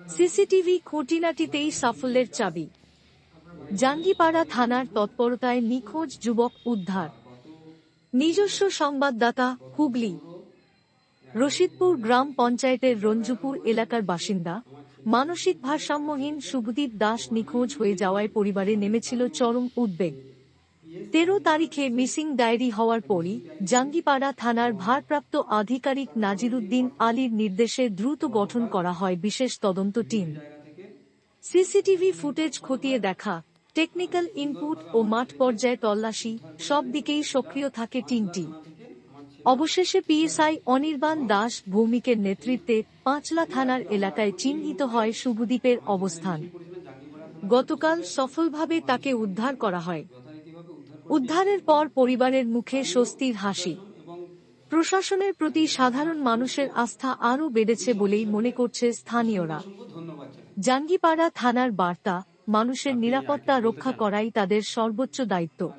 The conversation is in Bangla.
সিসিটিভি খুঁটিনাটিতেই সাফল্যের চাবি। জাঙ্গিপাড়া থানার তৎপরতায় নিখোঁজ যুবক উদ্ধার। নিজস্ব সংবাদদাতা, হুগলি। রশিদপুর গ্রাম পঞ্চায়েতের রঞ্জুপুর এলাকার বাসিন্দা, মানসিক ভারসাম্যহীন শুভদীপ দাস নিখোঁজ হয়ে যাওয়ায় পরিবারে নেমেছিল চরম উদ্বেগ। 13 তারিখে মিসিং ডায়েরি হওয়ার পরই জাঙ্গিপাড়া থানার ভারপ্রাপ্ত আধিকারিক নাজিরুদ্দিন আলীর নির্দেশে দ্রুত গঠন করা হয় বিশেষ তদন্ত টিম। সিসিটিভি ফুটেজ খতিয়ে দেখা, টেকনিক্যাল ইনপুট ও মাঠ পর্যায়ে তল্লাশি, সব দিকেই সক্রিয় থাকে টিমটি। অবশেষে পিএসআই অনির্বাণ দাস ভৌমিকের নেতৃত্বে পাঁচলা থানার এলাকায় চিহ্নিত হয় শুভদীপের অবস্থান। গতকাল সফলভাবে তাকে উদ্ধার করা হয়। উদ্ধারের পর পরিবারের মুখে স্বস্তির হাসি। প্রশাসনের প্রতি সাধারণ মানুষের আস্থা আরও বেড়েছে বলেই মনে করছে স্থানীয়রা। জাঙ্গিপাড়া থানার বার্তা, মানুষের নিরাপত্তা রক্ষা করাই তাদের সর্বোচ্চ দায়িত্ব।